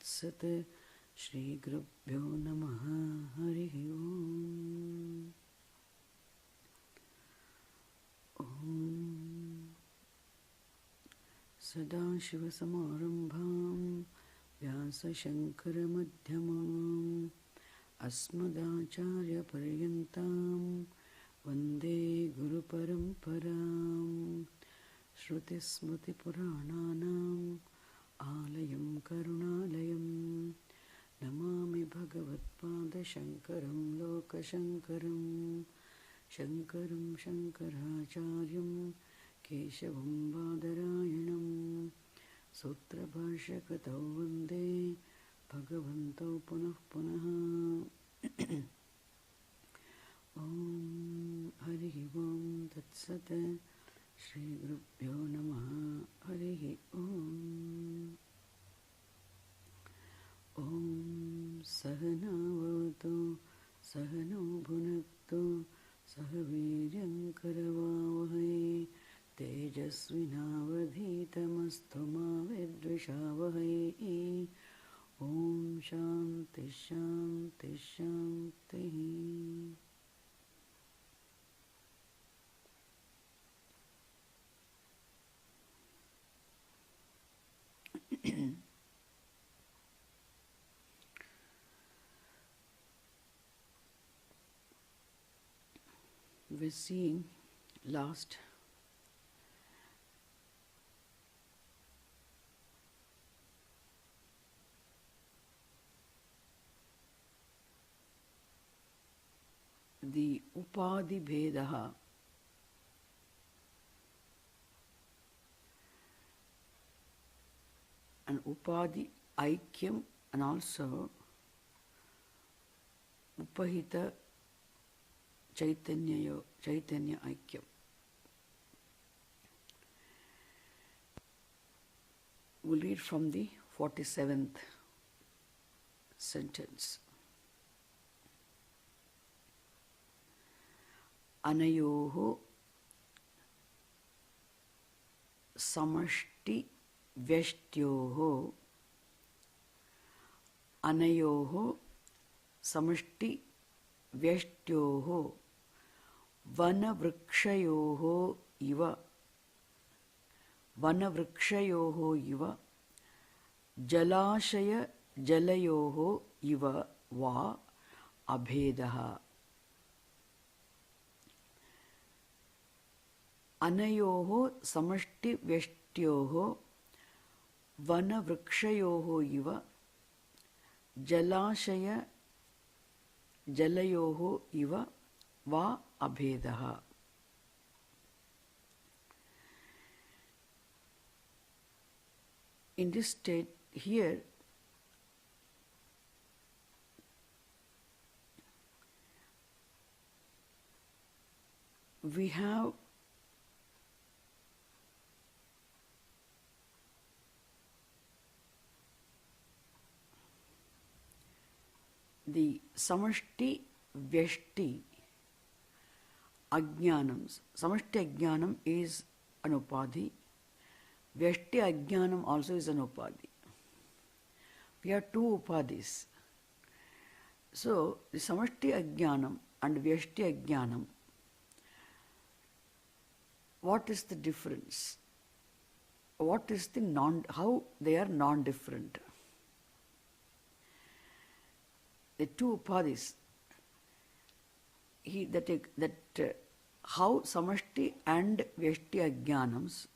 Tatsat. Shri Gurubhyo Namaha. Harihi Om. Om Sadashivasamarambham Vyasa Shankara Madhyamam Asmadacharya Paryantam Vande Guru Paramparam Shruti Smriti Purananam Alayam Karunalayam Namami Bhagavatpada Shankaram Lokashankaram Shankaram Shankaracharyam Keshavam Badarayanam Sutra Bhashyakatau Vande Bhagavantau Punah Punah. Om Harihi Om Tatsat. Shri Gurubhyo Namaha. Harihi Om. Om Sahana Vavatu Sahano Bhunaktu Sahaviryam Karavavahai Tejasvinavadhitamastu ma vidvishavahai. Om Shanti Shanti Shanti. We're seeing last the Upadhi Bhedaha, and Upadhi Aikyam, and also Upahita Chaitanya Aikyam. We'll read from the 47th sentence. Anayoho samashti vyashtyoho. Anayoho samashti vyashtyoho vanavrikshayoho iva. Vanavrikshayoho iva jalashaya jalayoho iva va abhedaha. Anayoho samashti vyashtyoho vanavrikshayoho iva jalashaya jalayoho iva va abhedaha. In this state here, we have the samashti vyashti ajnanams. Samashti ajnanam is an upadhi. Vyashti ajnanam also is an upadhi. We have two upadhis. So, the samashti ajnanam and vyashti ajnanam, what is the difference? What is the how they are non-different? The two upadhis, how samashti and vyashti ajnanams,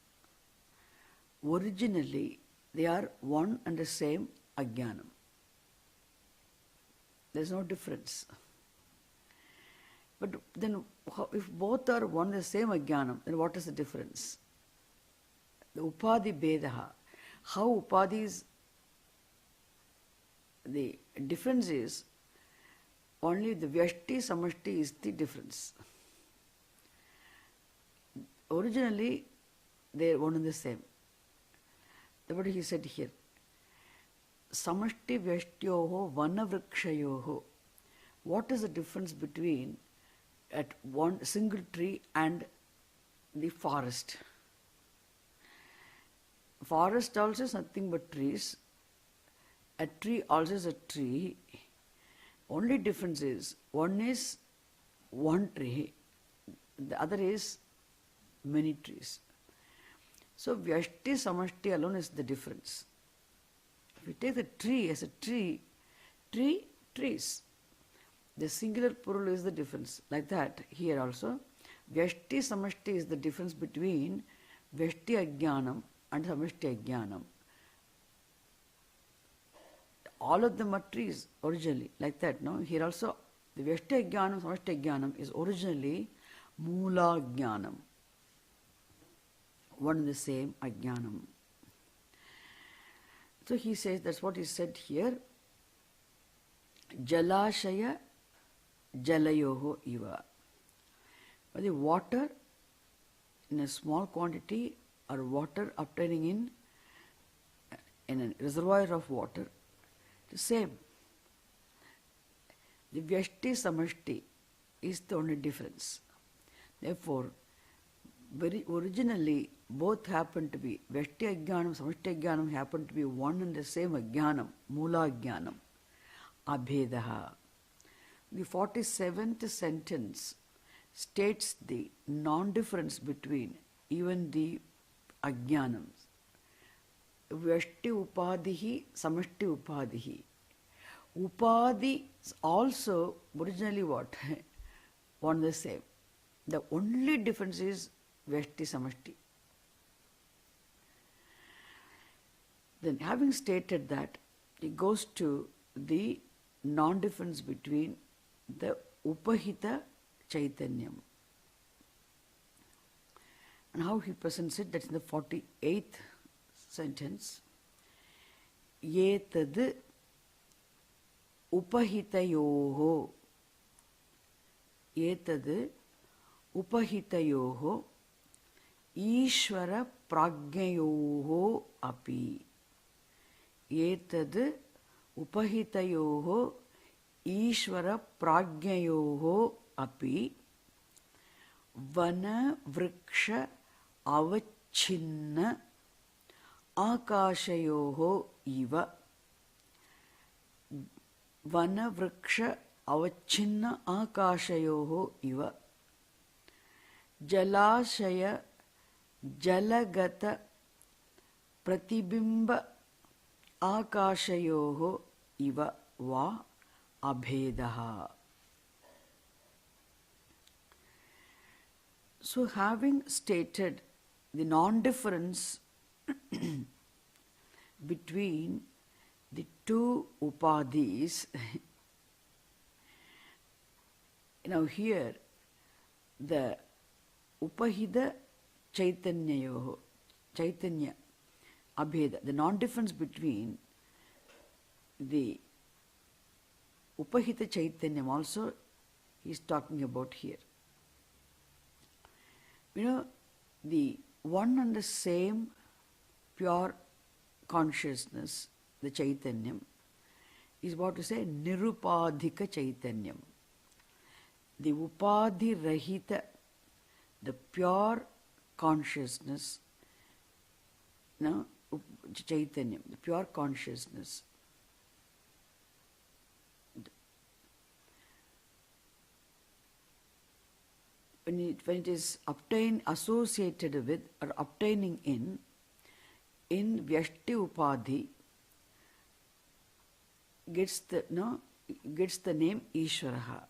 originally they are one and the same ajnanam. There is no difference. But then if both are one and the same ajnanam, then what is the difference? The upadhi bedaha. How upadhis, the difference is only the vyashti samashti is the difference. Originally they are one and the same. That's what he said here. Samashti vyashtyoho vanavrikshayoho. What is the difference between at one single tree and the forest? Forest also is nothing but trees. a tree also is a tree. Only difference is one tree, the other is many trees. So Vyashti Samashti alone is the difference. If you take the tree as a tree, trees. The singular plural is the difference. Like that, here also, Vyashti Samashti is the difference between Vyashti Ajnanam and Samashti Ajnanam. All of them are trees originally, like that, no? Here also, the Vyashti Ajnanam, Samashti Ajnanam is originally Moola Ajnanam. One and the same Ajnanam. So he says, that's what he said here. Jalashaya Jalayoho Iva. The water in a small quantity or water obtaining in a reservoir of water, the same. The Vyashti Samashti is the only difference. Therefore, very originally both happen to be, Vyashti Ajnanam, Samashti Ajnanam happen to be one and the same Ajnanam, Moola Ajnanam, Abhedaha. The 47th sentence states the non-difference between even the Ajnanams. Vyashti Upadhihi, Samashti Upadhihi. Upadhi is also originally what? One and the same. The only difference is Vyashti Samashti. Then having stated that, he goes to the non-difference between the Upahita Chaitanyam. And how he presents it, that's in the 48th sentence. Yetad Upahitayoho. Yetad Upahitayoho Ishvara Prajnayoho api. Yetad Upahitayoho Ishvara Prajnayoho api Vana Vriksha Avachinna Akashayoho iva. Vana Vriksha Avachinna Akashayoho iva. Jalashaya Jalagata Pratibimba Akashayoho iva va abhedaha. So having stated the non-difference between the two upadhis, now here the upahida chaitanya abheda, the non-difference between the upahita chaitanyam also he is talking about here. You know, the one and the same pure consciousness, the chaitanyam, is what to say nirupadhika chaitanyam. The upadhi rahita, the pure consciousness, no, chaitanyam, the pure consciousness. When it is obtained, associated with or obtaining in Vyashti Upadhi, gets the name Ishvaraha.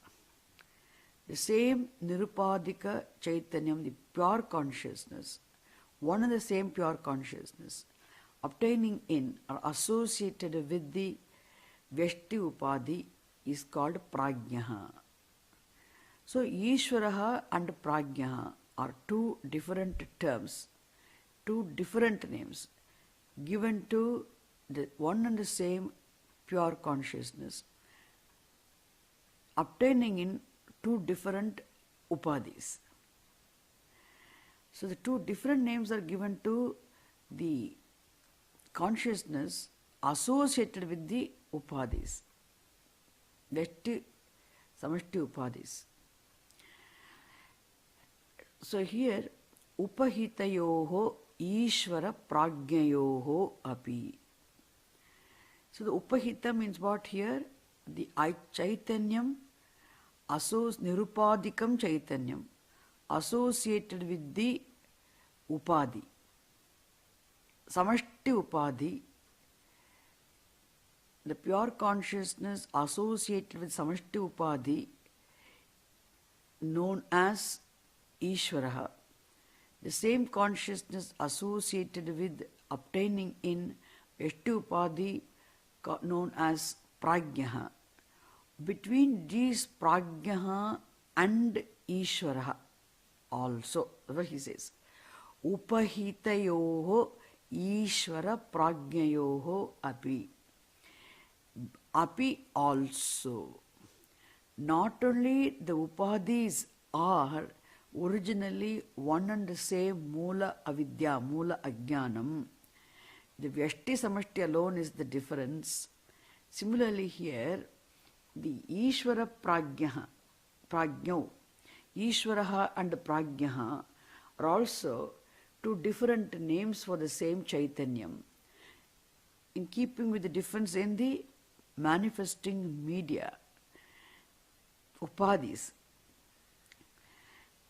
The same Nirupadhika Chaitanyam, the pure consciousness, one and the same pure consciousness, obtaining in or associated with the Vyashti Upadhi is called Prajnaha. So Ishvaraha and Prajnaha are two different terms, two different names given to the one and the same pure consciousness, obtaining in two different upadhis. So the two different names are given to the consciousness associated with the upadhis, Vyashti Samashti upadhis. So here, upahitayoho Ishvara Prajnayoho api. So the upahita means what here? The chaitanyam, nirupadikam chaitanyam, associated with the upadhi. Samashti upadhi, the pure consciousness associated with samashti upadhi, known as Ishvaraha. The same consciousness associated with obtaining in Vyashti upadhi, known as Prajnaha. Between these Prajnaha and Ishvaraha also, what he says, Upahitayoho Ishvara Prajnayoho api. Api also. Not only the upadhis are originally one and the same Mula Avidya, Mula Ajnanam. The Vyashti Samashti alone is the difference. Similarly here, the Ishvara Prajnau, Ishvaraha and Prajnaha are also two different names for the same Chaitanyam, in keeping with the difference in the manifesting media, upadhis.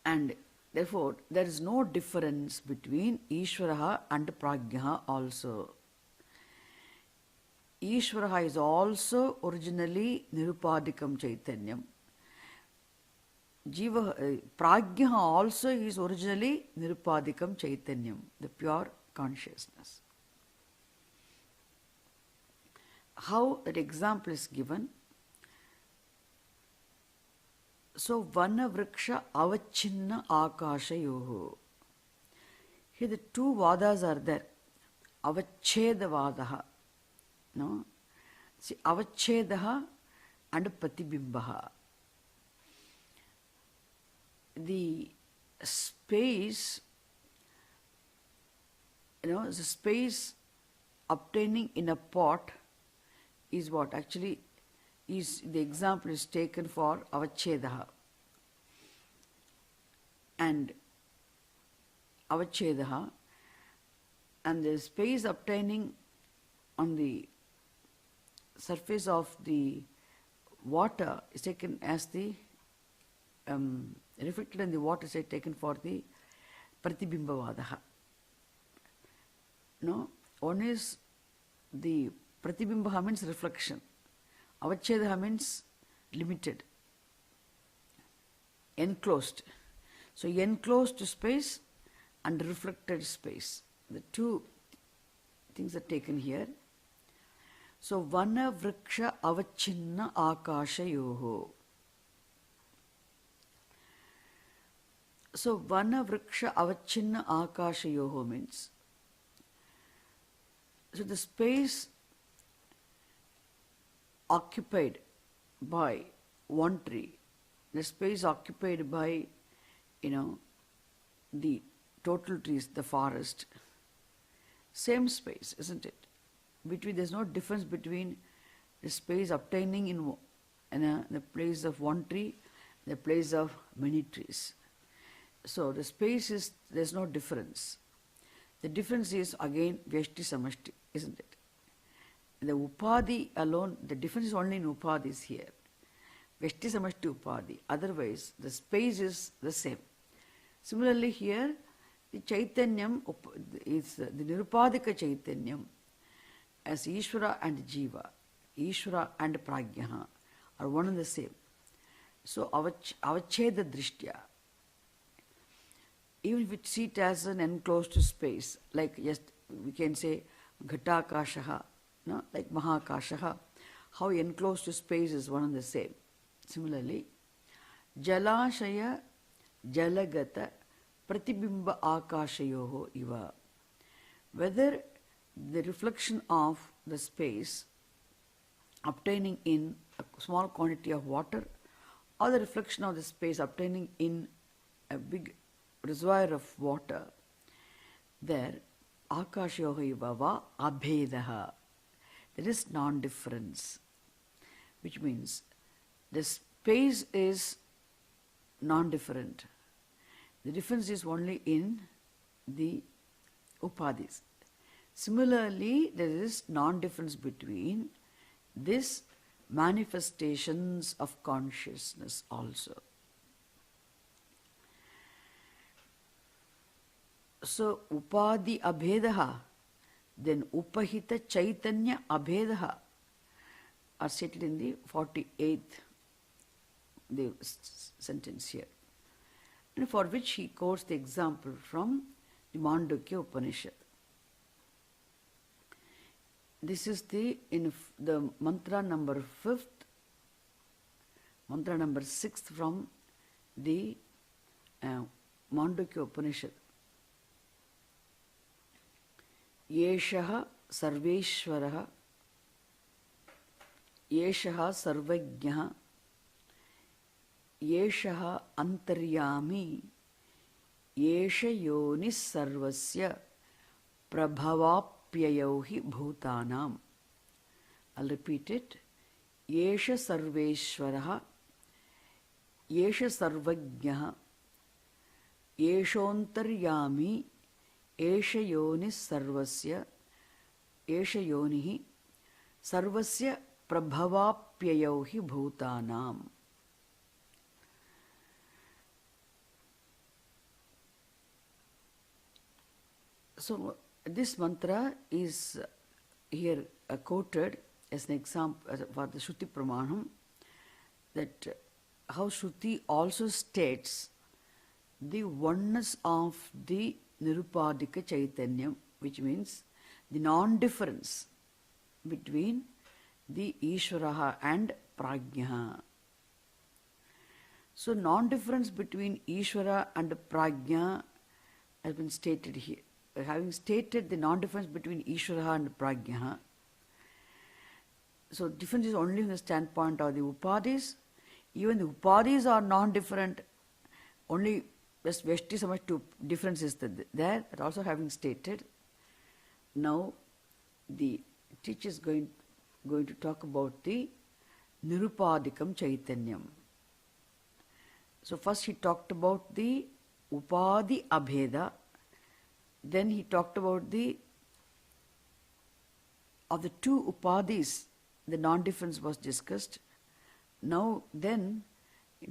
And therefore, there is no difference between Ishvaraha and Prajnaha also. Ishvaraha is also originally Nirupadikam Chaitanyam. Prajnaha also is originally Nirupadikam Chaitanyam, the pure consciousness. How that example is given? So, Vana Vriksha Avachinna Akashayoho. Here the two vadas are there. Avacheda Vadaha. No? See, Avachedaha and Pratibimbaha. The space, the space obtaining in a pot is what? Actually, is the example is taken for Avachedaha. And Avachedaha, and the space obtaining on the surface of the water is taken as the reflected in the water is taken for the Pratibimbavadaha. No, one is the Pratibimbaha means reflection. Avachedaha means limited, enclosed. So enclosed space and reflected space. The two things are taken here. So Vana Vriksha Avachinna Akashayoho. So Vana Vriksha Avachinna Akashayoho means, so the space occupied by one tree, the space occupied by, the total trees, the forest, same space, isn't it? There's no difference between the space obtaining in the place of one tree, the place of many trees. So the space is, there's no difference. The difference is again Vyashti Samashti, isn't it? The Upadhi alone, the difference is only in Upadhis here. Vyashti Samashti Upadhi. Otherwise, the space is the same. Similarly here, the Chaitanyam is the Nirupadika Chaitanyam as Ishvara and Jiva, Ishvara and Prajnaha are one and the same. So Avacheda Drishtya, even if we see it as an enclosed space, like just we can say Ghatakashaha, no? Like Mahakashaha, how enclosed space is one and the same. Similarly, Jalashaya Jalagata Pratibimba Akashayoho Iva. Whether the reflection of the space obtaining in a small quantity of water or the reflection of the space obtaining in a big reservoir of water, there Akashayoho Iva va Abhedaha. There is non-difference, which means the space is non-different. The difference is only in the upadhis. Similarly, there is non-difference between these manifestations of consciousness also. So, Upadhi Abhedaha, then Upahita Chaitanya Abhedaha are stated in the 48th sentence here, and for which he quotes the example from the Mandukya Upanishad. This is the mantra number 5th, mantra number 6th from the Mandukya Upanishad. Yeshaha Sarveshwaraha, Yeshaha Sarvajnaha, Yeshaha Antaryami, Yesha Yonis Sarvasya Prabhavapyayauhi Bhutanam. I'll repeat it. Yesha Sarveshwaraha, Yesha Sarvajnaha, Yeshontaryami, Esha Yonis Sarvasya, Esha Yonihi, Sarvasya Prabhavapyayauhi Bhutanam. So, this mantra is here quoted as an example for the Shruti Pramanam, that how Shruti also states the oneness of the Nirupadika Chaitanyam, which means the non-difference between the Ishvaraha and Prajnaha. So, non-difference between Ishvara and Prajna has been stated here. Having stated the non-difference between Ishvara and Prajna, so difference is only from the standpoint of the Upadhis. Even the Upadhis are non-different, only just Veshti so much to difference is there, but also having stated. Now the teacher is going to talk about the Nirupadikam Chaitanyam. So first he talked about the Upadhi Abheda, then he talked about of the two Upadhis, the non-difference was discussed. Now then,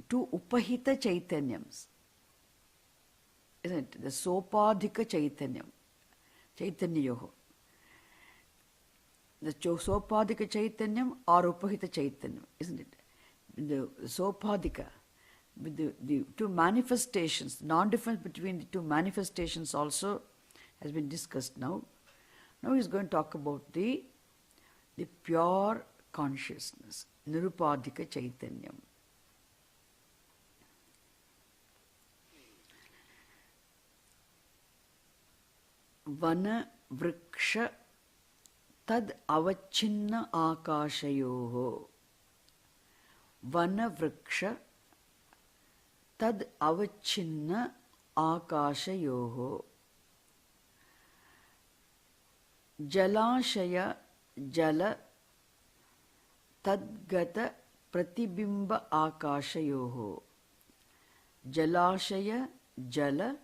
two Upahita Chaitanyams, isn't it? The Sopadhika Chaitanyam, Chaitanyayoho. The Sopadhika Chaitanyam or Upahita Chaitanyam, isn't it? The Sopadhika, with the two manifestations, non-difference between the two manifestations also has been discussed now. Now he is going to talk about the pure consciousness, Nirupadhika Chaitanyam. Vana vriksha tad avachinna akashayoho. Vana vriksha tad avachinna akashayoho. Jalashaya jala tadgata pratibimba akashayoho. Jalashaya jala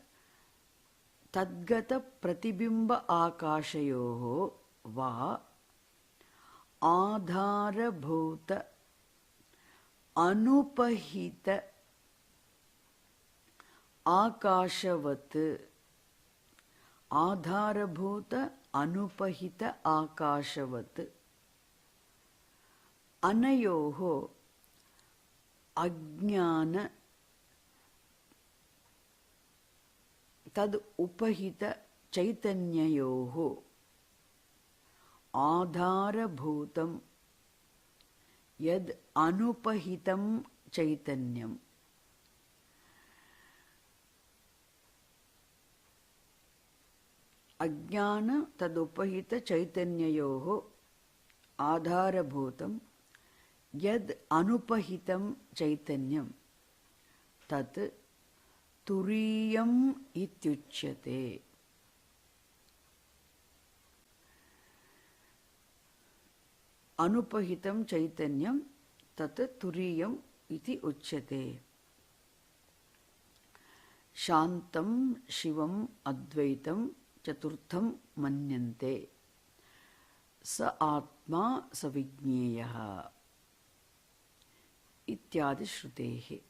tadgata pratibimba akashayoho va adharabhuta anupahita akashavat. Adharabhuta anupahita akashavat. Anayoho ajnana tad upahita chaitanyayoho adharabhutam yad anupahitam chaitanyam. Ajnana tadupahita chaitanyayoho adharabhutam yad anupahitam chaitanyam tat turiyam ityuchyate. Anupahitam chaitanyam tat turiyam iti uchyate. Shantam Shivam Advaitam chaturtham manyante sa atma sa vijñeyaha ityadi shrutehe.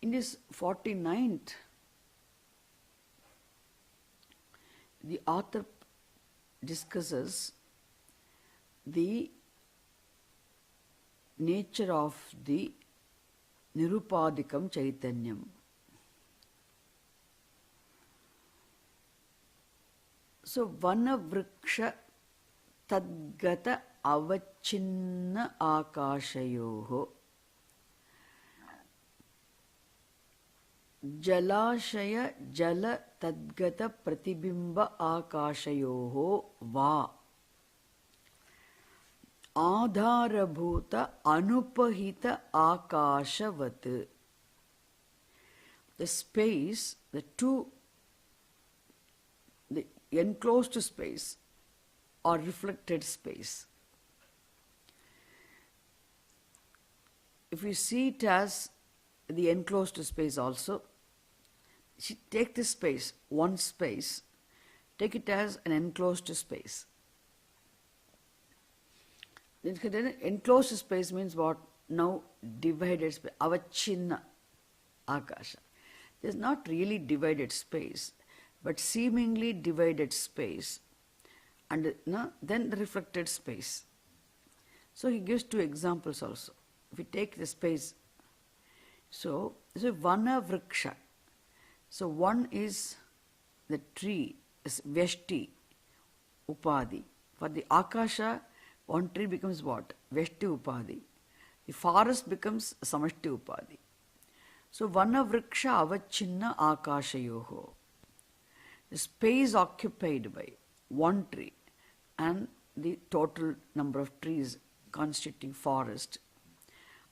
In this 49th, the author discusses the nature of the nirupadikam chaitanyam. So, vana vriksha tadgata avachinna akashayoho jalashaya jala tadgata pratibimba akashayoho va adharabhuta anupahita akashavat. The space, the enclosed space or reflected space. If you see it as the enclosed space also, take this space, one space, take it as an enclosed space. Enclosed space means what? Now divided space, avachinna akasha. There is not really divided space, but seemingly divided space, and then the reflected space. So he gives two examples also. If we take the space, so vana vriksha. So one is the tree, is Vyashti, Upadhi. For the Akasha, one tree becomes what? Vyashti Upadhi. The forest becomes Samashti Upadhi. So vana vriksha avachinna akashayoho. The space occupied by one tree and the total number of trees constituting forest,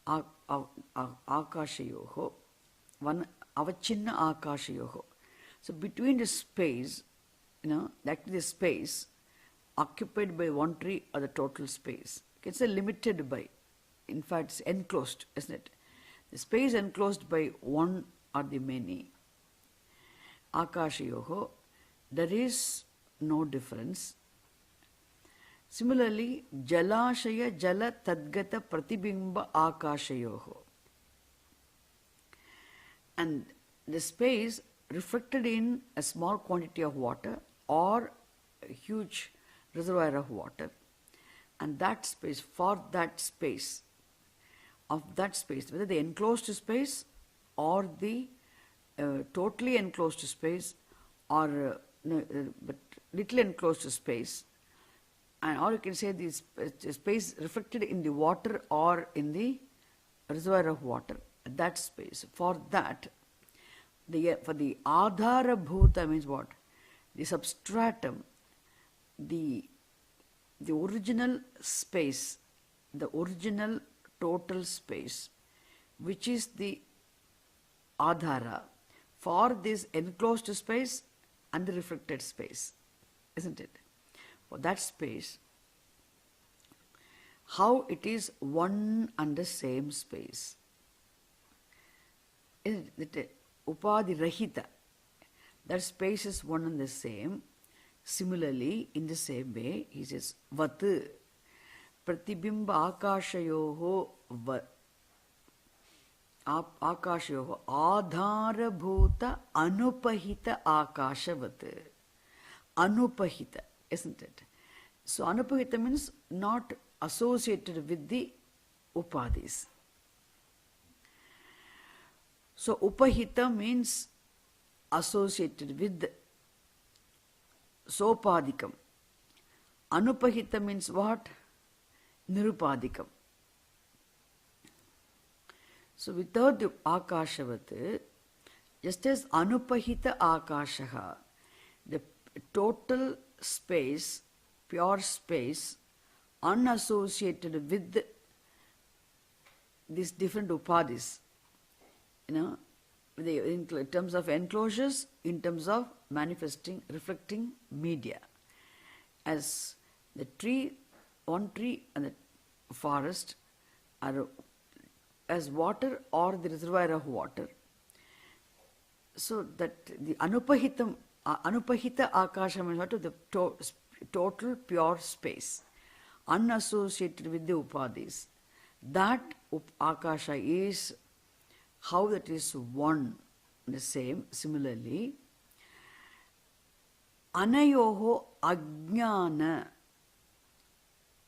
akashayoho, avachinna akashayoho. So between the space, that is the space occupied by one tree or the total space. It's a limited by, in fact it's enclosed, isn't it? The space enclosed by one or the many. Akashayoho, there is no difference. Similarly, jalashaya jala tadgata pratibimba akashayoho. And the space reflected in a small quantity of water or a huge reservoir of water, and that space, for that space, of that space, whether the enclosed space or the totally enclosed space or but little enclosed space, and or you can say the space reflected in the water or in the reservoir of water, that space, for that, for the adhara bhuta means what? The substratum, the original space, the original total space, which is the adhara for this enclosed space and the reflected space, isn't it? For that space, how it is one and the same space. Isn't it? Upadhi rahita, that space is one and the same. Similarly, in the same way, he says, vat pratibimba akashayoho akashayoho adharabhuta anupahita akashavat. Anupahita, isn't it? So anupahita means not associated with the upadhis. So upahita means associated with sopadikam. Anupahita means what? Nirupadikam. So without the akashavat, just as anupahita akashaha, the total space, pure space, unassociated with these different upadhis, in terms of enclosures, in terms of manifesting, reflecting media. As the tree, one tree and the forest are as water or the reservoir of water. So that the anupahitam Anupahita Akasha means what? The total pure space, unassociated with the upadhis. That Akasha is how that is one, the same. Similarly, Anayoho Ajnana.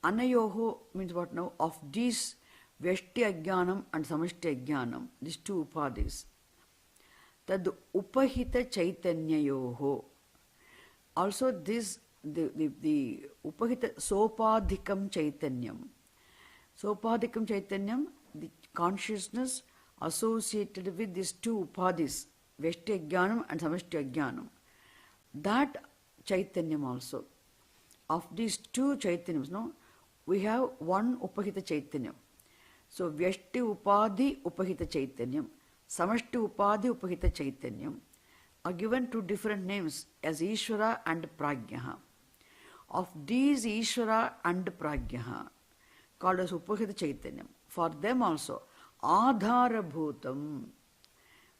Anayoho means what now? Of these Vyashti Ajnanam and Samashti Ajnanam, these two upadhis. Tad Upahita Chaitanyayoho. Also this, the Upahita Sopadhikam Chaitanyam. Sopadhikam Chaitanyam, the consciousness associated with these two upadhis, Vyashti Ajnanam and Samashti Ajnanam. That Chaitanyam also. Of these two Chaitanyams, no, we have one Upahita Chaitanyam. So Vyashti Upadhi Upahita Chaitanyam, Samashti Upadhi Upahita Chaitanyam are given two different names as Ishvara and Prajnaha. Of these Ishvara and Prajnaha, called as Upahita Chaitanyam, for them also Adhara Bhutam,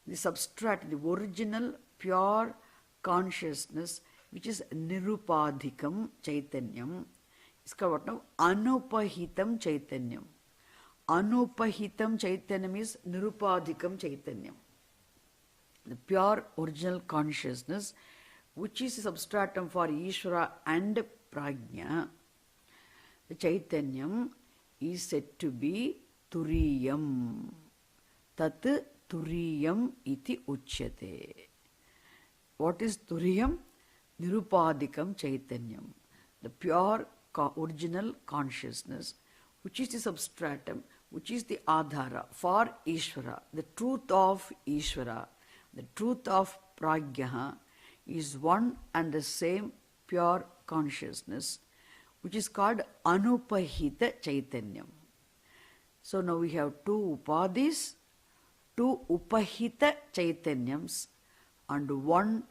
the substrat, the original pure consciousness, which is Nirupadhikam Chaitanyam, is called what now? Anupahitam Chaitanyam. Anupahitam Chaitanyam is Nirupadhikam Chaitanyam. The pure original consciousness, which is a substratum for Ishvara and Prajna. The Chaitanyam is said to be Turiyam. Tat Turiyam iti uchyate. What is Turiyam? Nirupadhikam Chaitanyam. The pure original consciousness, which is the substratum, which is the Adhara for Ishvara. The truth of Ishvara, the truth of Prajna is one and the same pure consciousness, which is called Anupahita Chaitanyam. So now we have two Upadhis, two Upahita Chaitanyams, and one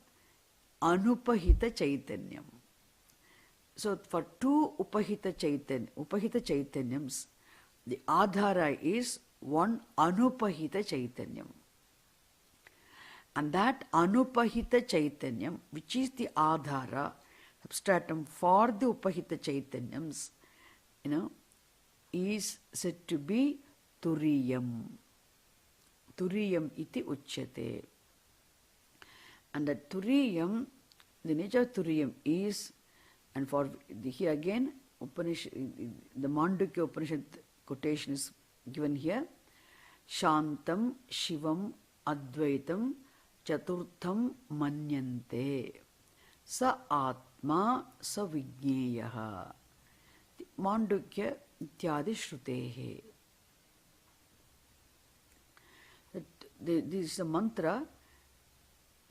Anupahita Chaitanyam. So for two Upahita Chaitanyams, the Adhara is one Anupahita Chaitanyam. And that Anupahita Chaitanyam, which is the Adhara, substratum for the Upahita Chaitanyams, is said to be Turiyam. Turiyam iti uchyate. And that Turiyam, the nature of Turiyam is, and for here again, Upanishad, the Mandukya Upanishad quotation is given here, Shantam Shivam Advaitam Chaturtham Manyante Sa Atma Sa Vijñeyaha. Mandukya Ityadi Shrutehe. This is a mantra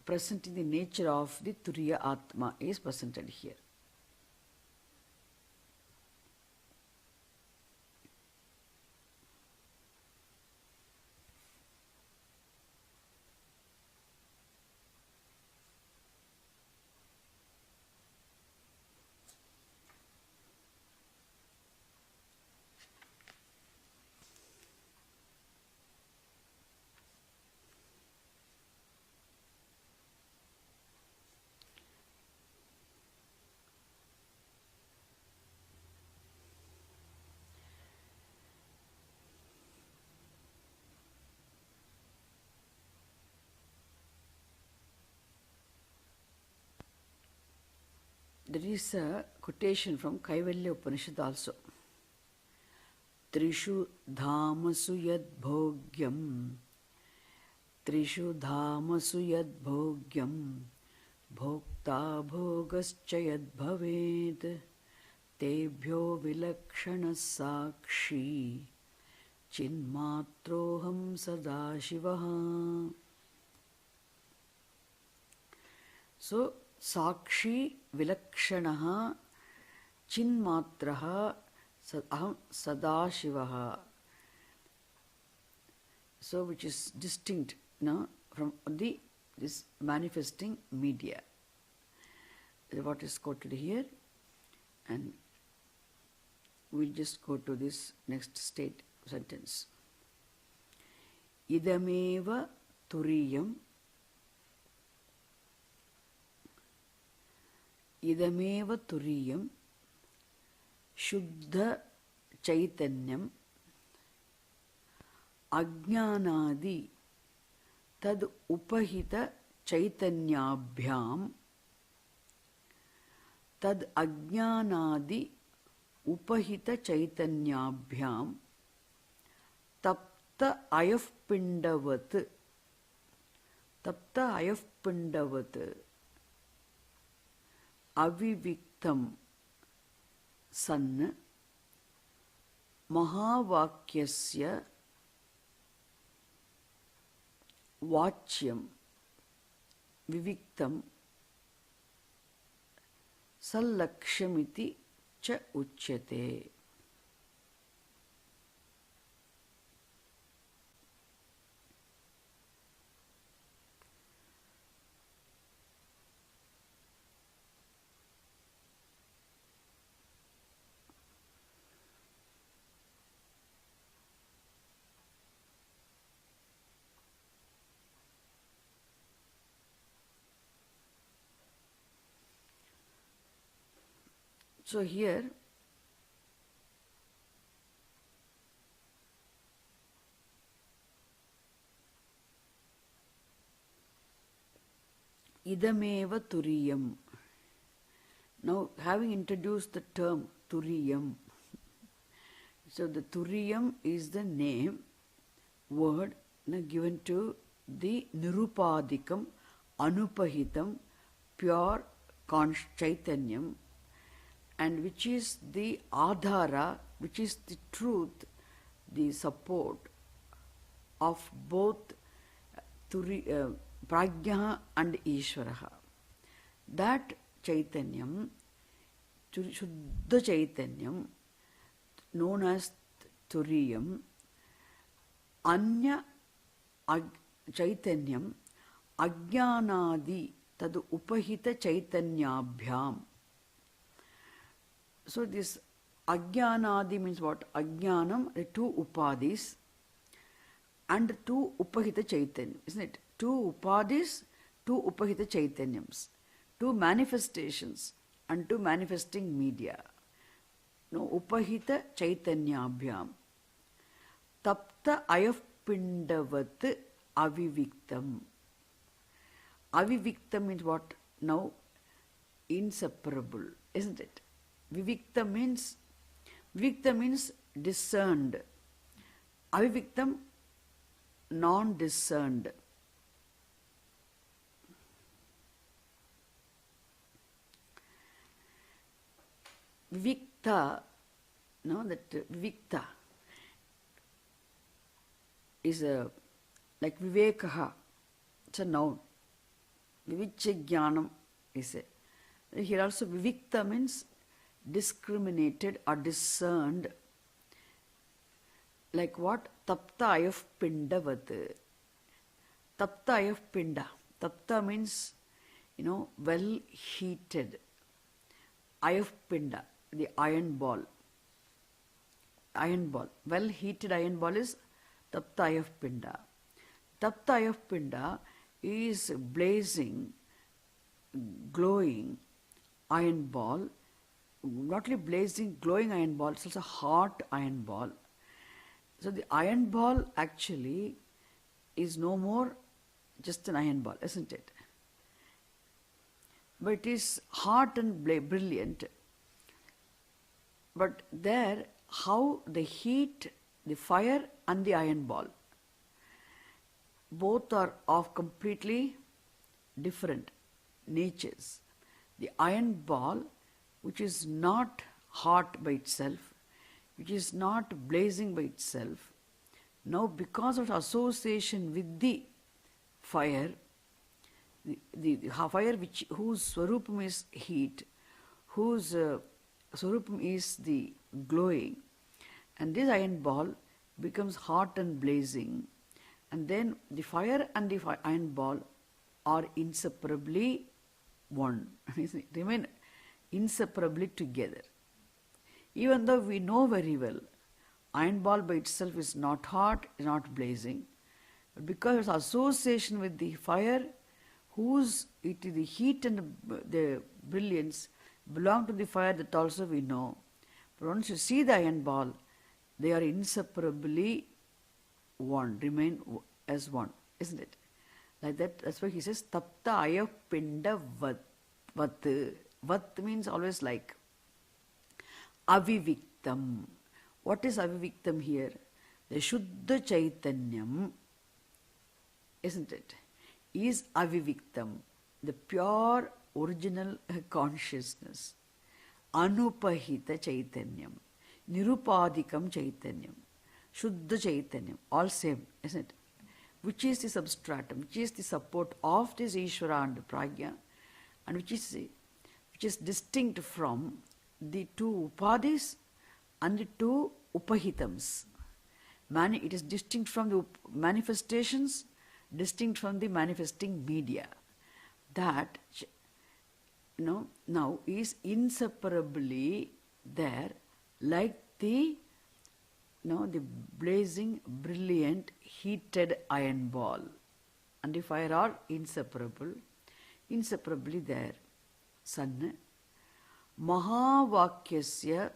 presenting the nature of the Turiya Atma is presented here. There is a quotation from Kaivalya Upanishad also. Trishu dhamasu yad bhogyam, Trishu dhamasu yad bhogyam, bhokta bhogascha yad bhaved, tebhyo vilakshana sakshi, chinmatroham sadashivaha. So, Sakshi Vilakshanaha Chinmatraha Aham Sadashivaha. So, which is distinct from this manifesting media. What is quoted here, and we'll just go to this next sentence. Idameva Turiyam idameva turiyam shuddha chaitanyam ajnanadi tad upahita chaitanyabhyam tad ajnanadi upahita chaitanyabhyam tapta ayafpindavat aviviktam san mahavakyasya vachyam viviktam sallakshamiti cha uchyate. So here idameva turiyam. Now, having introduced the term Turiyam, so the Turiyam is the name, word given to the Nirupadikam, Anupahitam, pure Chaitanyam, and which is the Adhara, which is the truth, the support of both Prajna and Ishvaraha. That Chaitanyam, Shuddha Chaitanyam, known as Turiyam, Anya Chaitanyam, Ajnanadi, tad upahita Chaitanyabhyam. So this Ajnanadi means what? Ajnanam, the two upadis, and two upahita Chaitanyam, isn't it? Two upadis, two upahita Chaitanyams, two manifestations and two manifesting media. No, upahita Chaitanyabhyam. Tapta ayafpindavat aviviktam. Aviviktam means what? Now, inseparable, isn't it? Vivikta means discerned. Aviviktam, non-discerned. Vivikta, no, that Vivikta is like Vivekaha, it's a noun. Vivicha Jnanam is a. Here also Vivikta means discriminated or discerned. Like what? Tapta ayafpindavat. Tapta ayafpinda. Tapta means, well heated. Ayafpinda, the iron ball. Iron ball. Well heated iron ball is Tapta ayafpinda. Tapta ayafpinda is blazing, glowing iron ball. Not only blazing, glowing iron ball, it's also hot iron ball. So the iron ball actually is no more just an iron ball, isn't it? But it is hot and brilliant. But there, how the heat, the fire and the iron ball, both are of completely different natures. The iron ball, which is not hot by itself, which is not blazing by itself, now because of association with the fire, the fire whose swarupam is heat, whose swarupam is the glowing, and this iron ball becomes hot and blazing, and then the fire and the iron ball are inseparably one, remain inseparably together. Even though we know very well, iron ball by itself is not hot, is not blazing, but because of association with the fire, whose it is the heat and the brilliance belong to the fire, that also we know. But once you see the iron ball, they are inseparably one, remain as one, isn't it? Like that, that's why he says, tapta ayapinda vat. Vat means always like. Aviviktam. What is aviviktam here? The Shuddha Chaitanyam, isn't it, is aviviktam, the pure original consciousness. Anupahita Chaitanyam, Nirupadikam Chaitanyam, Shuddha Chaitanyam, all same, isn't it? Which is the substratum, which is the support of this Ishvara and Prajna, and which is distinct from the two upadhis and the two upahitams. It is distinct from the manifestations, distinct from the manifesting media. That now is inseparably there, like the the blazing, brilliant, heated iron ball and the fire are inseparably there. Sun. Mahavakyasya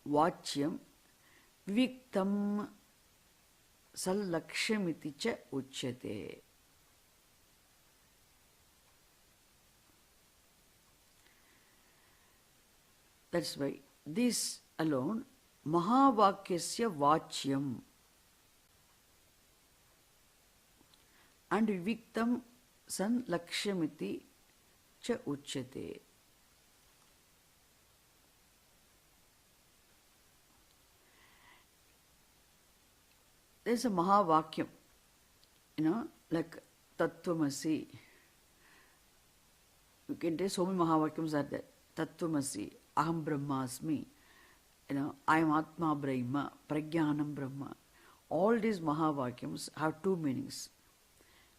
Vachyam Viviktam Sallakshamiti cha uchyate. That's why this alone, Mahavakyasya Vachyam and Viviktam Sallakshamiti cha uchyate. There's a Mahavakyam, like Tattvamasi. You can take so many Mahavakyams are there. Tattvamasi, Aham Brahmasmi, I am Atma Brahma, Prajnanam Brahma. All these Mahavakyams have two meanings.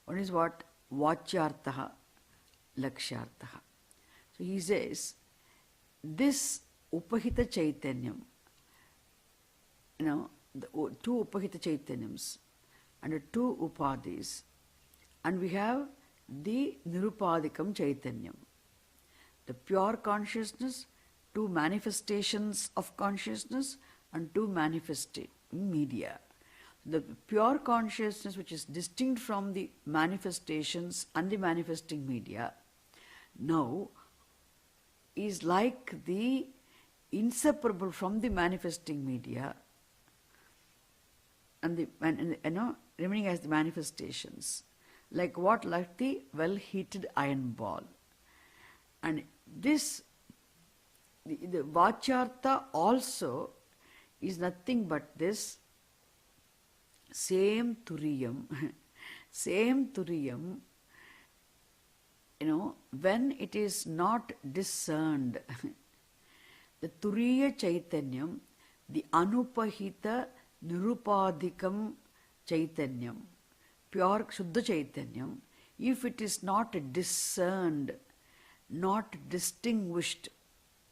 One is what? Vachyarthaha, Lakshyarthaha. So he says, this Upahita Chaitanyam, the two Upahita Chaitanyams and the two Upadhis, and we have the Nirupadikam Chaitanyam, the pure consciousness, two manifestations of consciousness and two manifesting media. The pure consciousness, which is distinct from the manifestations and the manifesting media, now is like the inseparable from the manifesting media and remaining as the manifestations. Like what? Like the well-heated iron ball. And this, the Vachyartha also is nothing but this same Turiyam, when it is not discerned, the Turiya Chaitanyam, the Anupahita Nirupadikam Chaitanyam, pure Shuddha Chaitanyam, if it is not discerned, not distinguished,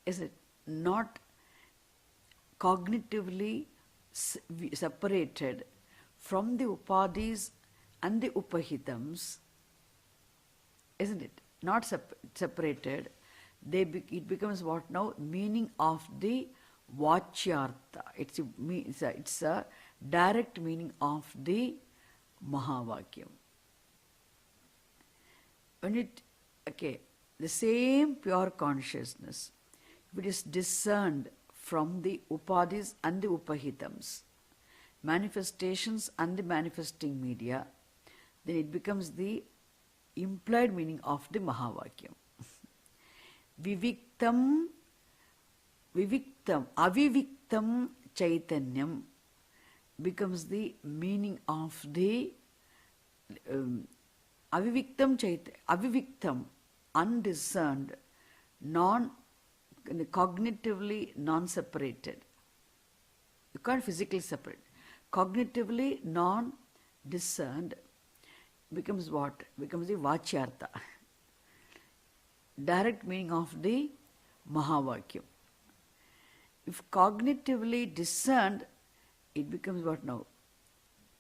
is it not cognitively separated from the upadhis and the upahitams, isn't it? Not separated, it becomes what now? Meaning of the Vachyartha. It's a direct meaning of the Mahavakyam. When the same pure consciousness, if it is discerned from the upadhis and the upahitams, manifestations and the manifesting media, then it becomes the implied meaning of the Mahavakyam. Aviviktam Chaitanyam becomes the meaning of the Aviviktam, undiscerned, cognitively non-separated. You can't physically separate. Cognitively non-discerned becomes what? Becomes the Vachyartha. Direct meaning of the Mahavakyam. If cognitively discerned, it becomes what now?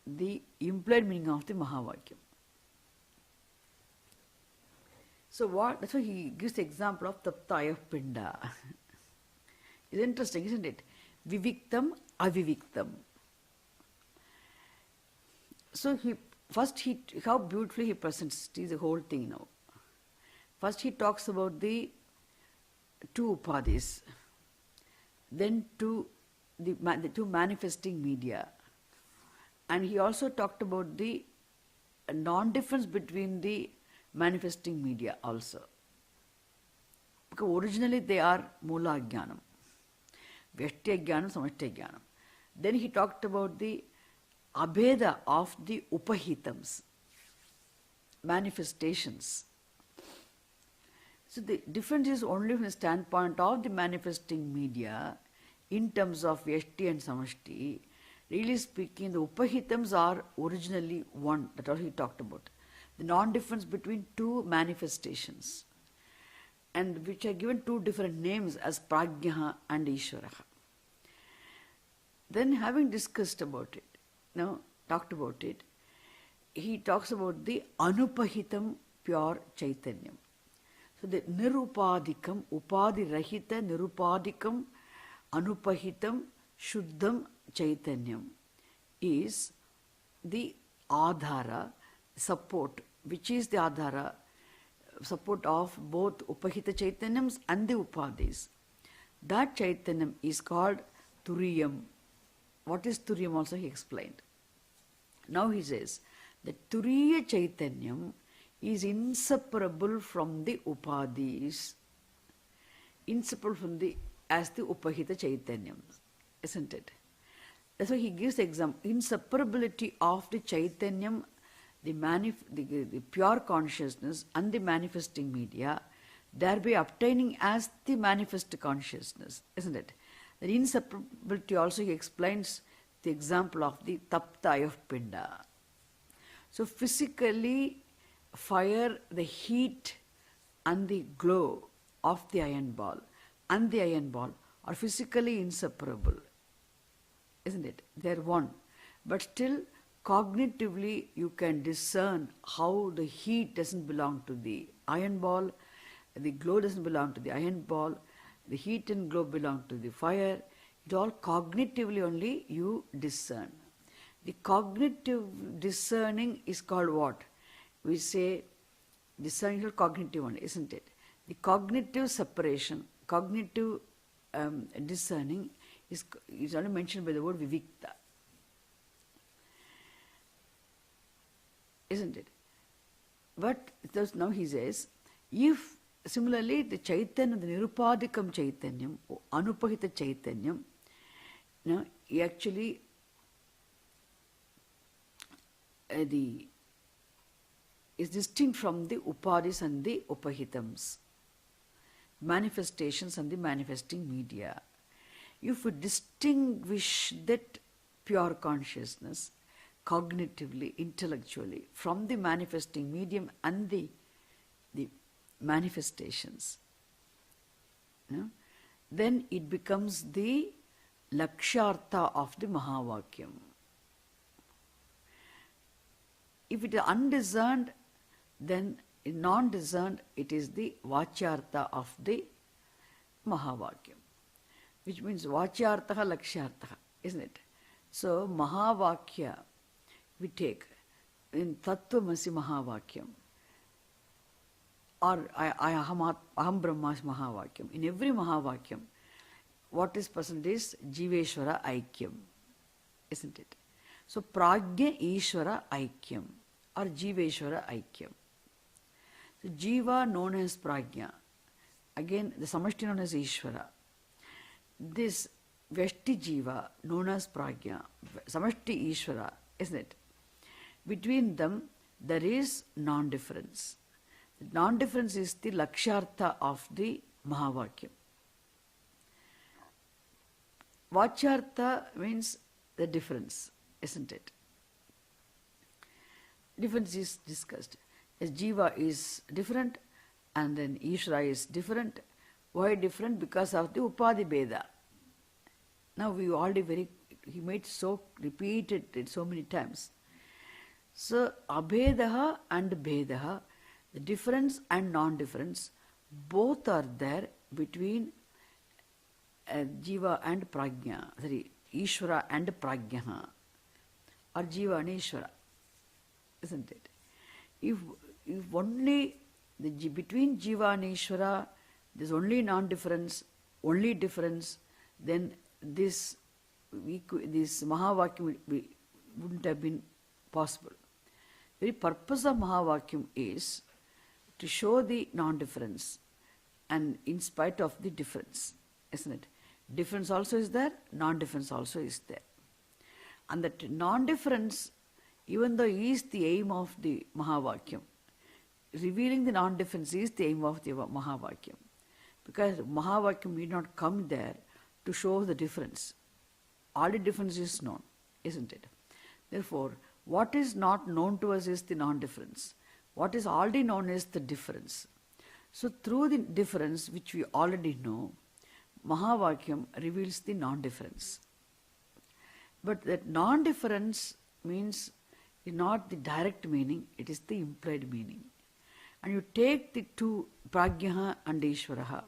The implied meaning of the Mahavakyam. So what? That's why he gives the example of taptaya pinda. It's interesting, isn't it? Viviktam, aviviktam. So how beautifully he presents the whole thing now. First he talks about the two upadhis, then the two manifesting media, and he also talked about the non-difference between the manifesting media also. Because originally they are mula jnanam, vyashti jnanam, samashti jnanam. Then he talked about the abheda of the upahitams, manifestations. So the difference is only from the standpoint of the manifesting media in terms of vyashti and samashti. Really speaking, the upahitams are originally one. That's all he talked about. The non-difference between two manifestations, and which are given two different names as Prajnaha and Ishvaraha. Then having discussed about it, talked about it, he talks about the anupahitam pure chaitanyam. So the nirupadikam, upadhi-rahita nirupadikam, anupahitam, shuddham chaitanyam is the adhara, support, which is the adhara, support of both upahita chaitanyams and the upadhis. That chaitanyam is called Turiyam. What is Turiyam also he explained. Now he says that Turiya chaitanyam is inseparable from the upadhis, inseparable from as the upahita chaitanyams, isn't it? That's why he gives the example, inseparability of the chaitanyam, the pure consciousness and the manifesting media, thereby obtaining as the manifest consciousness, isn't it? The inseparability also he explains the example of the taptaya of pinda. So physically, fire, the heat and the glow of the iron ball and the iron ball are physically inseparable, isn't it? They are one. But still, cognitively, you can discern how the heat doesn't belong to the iron ball, the glow doesn't belong to the iron ball, the heat and glow belong to the fire. It all cognitively only you discern. The cognitive discerning is called what? We say discerning is cognitive only, isn't it? The cognitive separation, cognitive discerning is only mentioned by the word vivikta, isn't it? But now he says, if similarly the chaitanya, the nirupadikam chaitanyam, anupahita chaitanyam, actually is distinct from the upadhis and the upahitams, manifestations and the manifesting media. If we distinguish that pure consciousness cognitively, intellectually, from the manifesting medium and the manifestations, then it becomes the lakshartha of the Mahavakyam. If it is undiscerned, then in non-discerned, it is the vachyartha of the Mahavakyam, which means vachyartha, lakshyartha, isn't it? So Mahavakya, we take in Tattvamasi Mahavakyam, or Aham Brahmas Mahavakyam. In every Mahavakyam, what is present is Jiveshwara Aikyam, isn't it? So Prajna Ishvara Aikyam or Jiveshwara Aikyam. So Jiva known as Prajna, again the Samashti known as Ishvara. This Vyashti Jiva known as Prajna, Samashti Ishvara, isn't it? Between them there is non-difference. The non-difference is the lakshartha of the Mahavakyam. Vachyartha means the difference, isn't it? Difference is discussed. As Jiva is different and then Ishvara is different. Why different? Because of the Upadhi Beda. Now we already he made repeated it so many times. So Abhedaha and Bhedaha, The difference and non-difference, both are there between Jiva and Prajna, sorry, Ishvara and Prajna, or Jiva and Ishvara, isn't it? If only between Jiva and Ishvara there's only non-difference, only difference, then this Mahavakyam wouldn't have been possible. The very purpose of Mahavakyam is to show the non-difference and in spite of the difference, isn't it? Difference also is there, non-difference also is there. And that non-difference, even though is the aim of the Mahavakyam, revealing the non-difference is the aim of the Mahavakyam. Because Mahavakyam need not come there to show the difference. All the difference is known, isn't it? Therefore, what is not known to us is the non-difference. What is already known is the difference. So through the difference which we already know, Mahavakyam reveals the non-difference. But that non-difference means is not the direct meaning, it is the implied meaning. And you take the two, Prajna and Ishvaraha.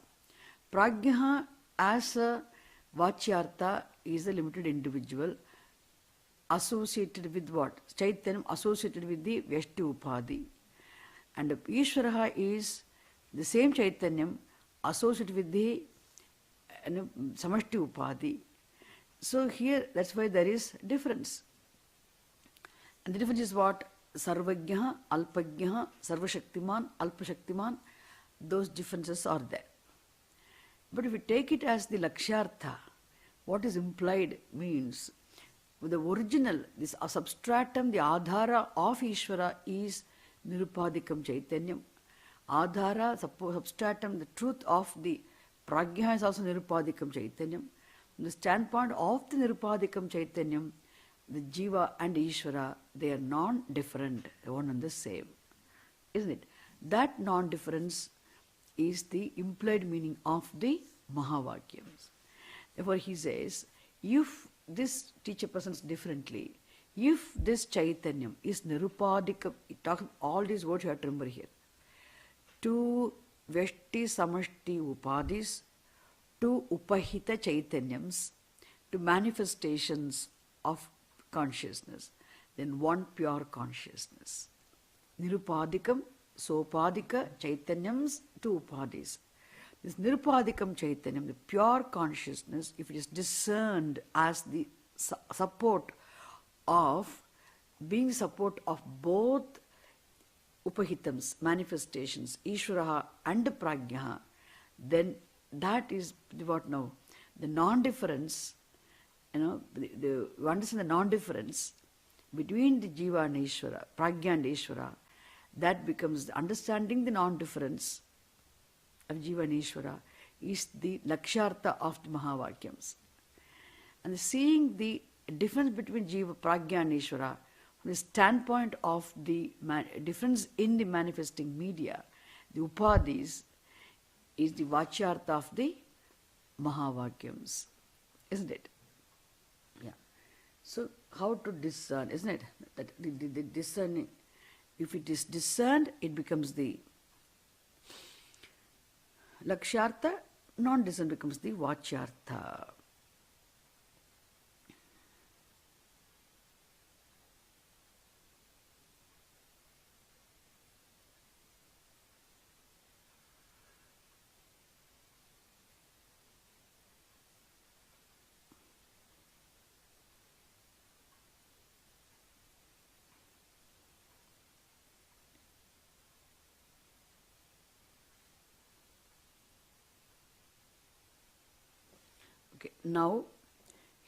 Prajna as a Vachyartha is a limited individual associated with what? Chaitanyam associated with the Vyashti Upadhi. And Ishvaraha is the same Chaitanyam associated with the Samashti Upadhi. So here, that's why there is difference. And the difference is what? Sarvajna, Alpajna, Sarvashaktiman, Alpashaktiman, those differences are there. But if we take it as the Lakshyartha, what is implied means the original, this substratum, the Adhara of Ishvara is Nirupadikam Chaitanyam. Adhara, substratum, the truth of the Prajna is also Nirupadikam Chaitanyam. From the standpoint of the Nirupadikam Chaitanyam, the Jiva and Ishvara, they are non-different, one and the same. Isn't it? That non-difference is the implied meaning of the Mahavakyams. Therefore he says, if this teacher presents differently, if this Chaitanyam is Nirupadikam, it talks all these words you have to remember here. Two Vyashti Samashti Upadhis, two Upahita Chaitanyams, two manifestations of consciousness, then one pure consciousness. Nirupadikam, Sopadika Chaitanyams, two Upadhis. This Nirupadikam Chaitanyam, the pure consciousness, if it is discerned as the support of, being support of both Upahitams, manifestations, Ishvaraha and Prajna, then that is what now? The non-difference, you understand the non-difference between the Jiva and Ishvara, Prajna and Ishvara, that becomes understanding the non-difference of Jiva and Ishvara is the Lakshyartha of the Mahavakyams. And seeing the difference between Jiva, Prajna and Ishvara from the standpoint of the difference in the manifesting media, the Upadhis, is the Vachyartha of the Mahavakyams. Isn't it? Yeah. So how to discern, isn't it? That the discerning, if it is discerned, it becomes the Lakshyartha, non-discerned becomes the Vachyartha. Okay, now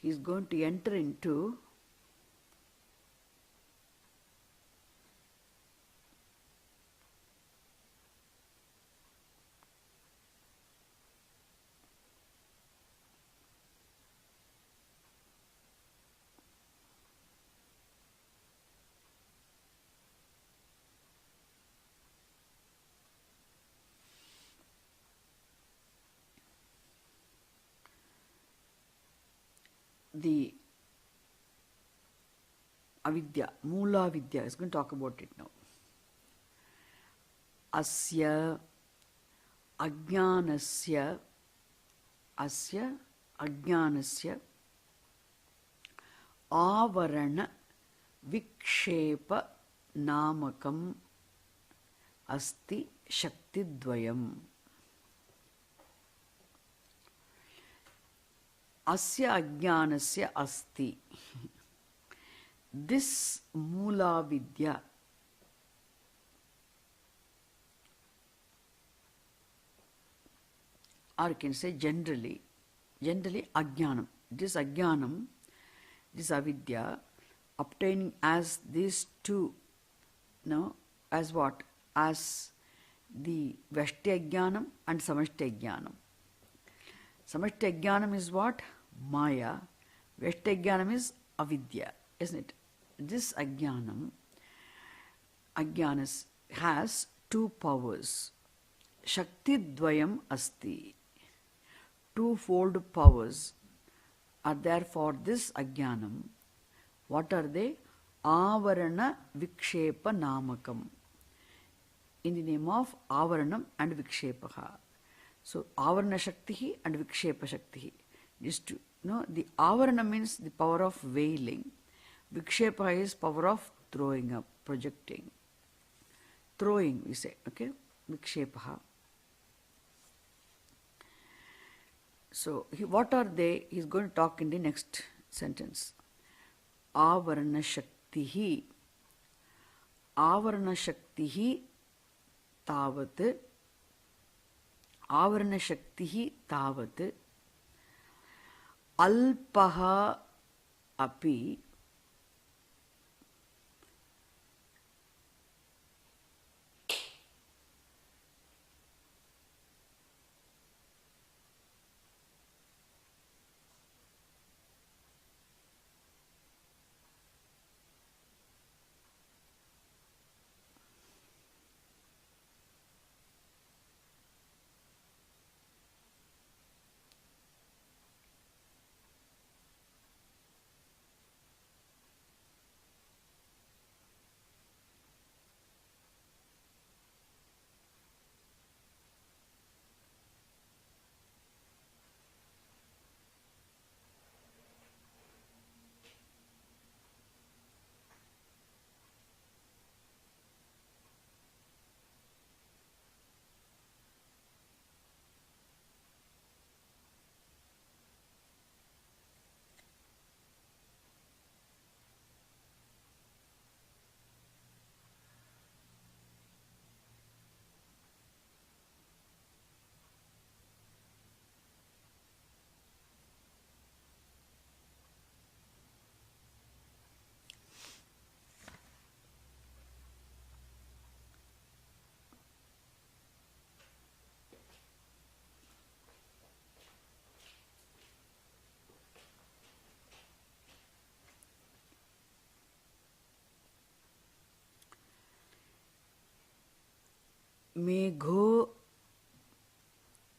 he is going to enter into the avidya, Mula Vidya. Is going to talk about it now. asya ajnanasya avarana vikshepa namakam asti shaktidvayam. Asya ajnanasya asti. This Mula Vidya, or you can say generally ajnanam. This ajnanam, this avidya, obtaining as these two, as what? As the Vyashti ajnanam and Samashti ajnanam. Samashti ajnanam is what? Maya. Vyashti ajnanam is avidya, isn't it? This ajnanas has two powers. Shakti dvayam asti. Twofold powers are there for this ajnanam. What are they? Avarana vikshepa namakam. In the name of avaranam and vikshepaha. So avarana shakti and vikshepa shakti. Just to know, the avarana means the power of veiling. Vikshepa is power of throwing up, projecting. Throwing, we say, okay? Vikshepaha. So, what are they? He is going to talk in the next sentence. Avarana shaktihi. Avarana shaktihi tavat. Avarana shaktihi tavat. Alpaha api.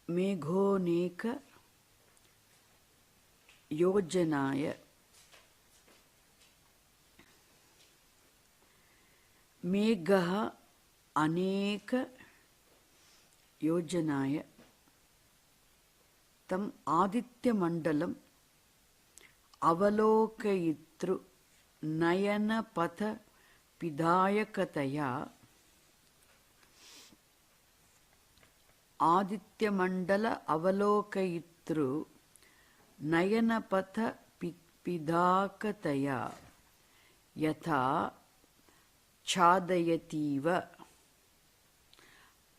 मेघोनेक योजनाय मेघः अनेक योजनाय तम आदित्यमंडलम अवलोकयितृ नयनपथ पिधायकतया आदित्यमंडल अवलोकयितृ नयनपथ पिधाकतया यथा छादयतीव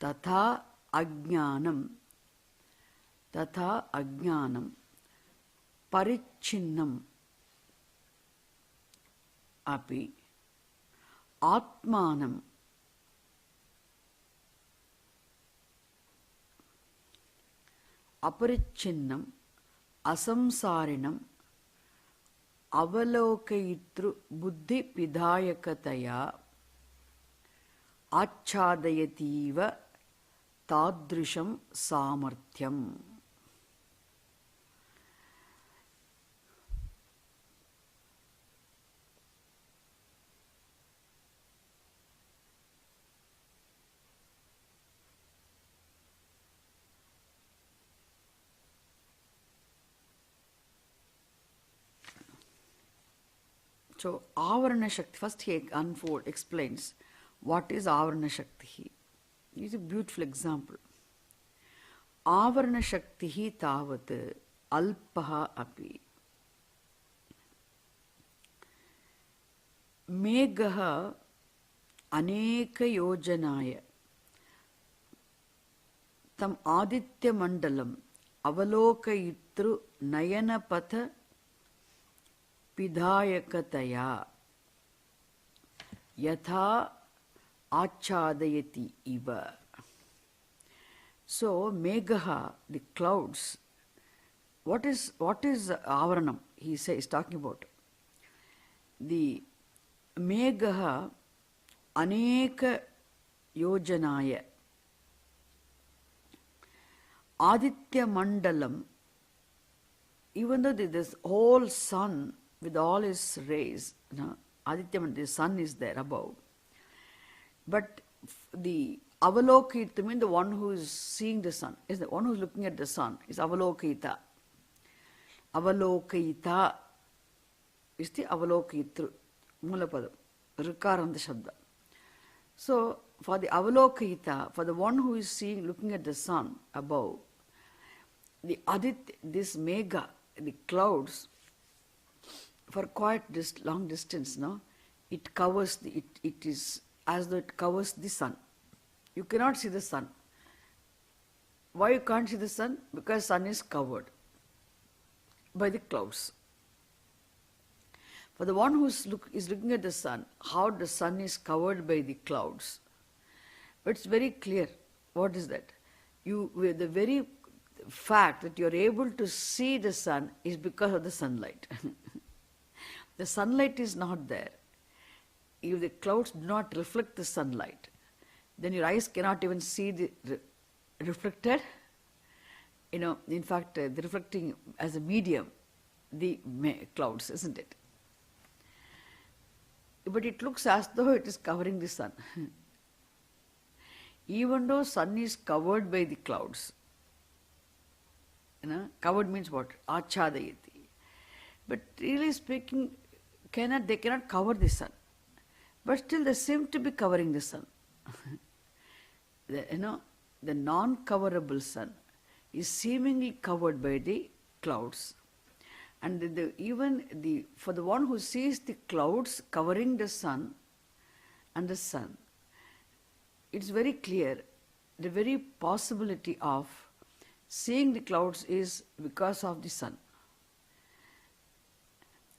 तथा अज्ञानं परिच्छिन्नम् अपि आत्मानं अपरिच्छिन्नम् असंसारिणम् अवलोकयितृ बुद्धिपिधायकतया आच्छादयतीव तादृशं सामर्थ्यम्. So, Avarana Shakti, first he explains what is Avarana Shakti. It's a beautiful example. Avarana Shakti tavat alpaha api. Megha aneka yojanaya tam aditya mandalam avalokayitru nayanapatha pidhayakataya yatha achadayati iva. So, Megha, the clouds, what is Avaranam? He is talking about. The Megha aneka yojanaya Aditya Mandalam, even though this whole sun with all its rays, Aditya Mandalam, the sun is there above. But the Avalokita means the one who is seeing the sun, is the one who is looking at the sun, is Avalokita. Avalokita is the Avalokitru, Mulapadam, Rikaranta Shabda. So, for the Avalokita, for the one who is seeing, looking at the sun above, the this Megha, the clouds, for quite this long distance, it covers, it is as though it covers the sun. You cannot see the sun. Why you can't see the sun? Because sun is covered by the clouds. For the one who is looking at the sun, how the sun is covered by the clouds. But it's very clear. What is that? The very fact that you are able to see the sun is because of the sunlight. The sunlight is not there. If the clouds do not reflect the sunlight, then your eyes cannot even see the reflected, in fact, the reflecting as a medium, the clouds, isn't it? But it looks as though it is covering the sun. Even though sun is covered by the clouds, covered means what? Achadayati. But really speaking, they cannot cover the sun. But still they seem to be covering the sun. The non-coverable sun is seemingly covered by the clouds. And for the one who sees the clouds covering the sun and the sun, it's very clear, the very possibility of seeing the clouds is because of the sun.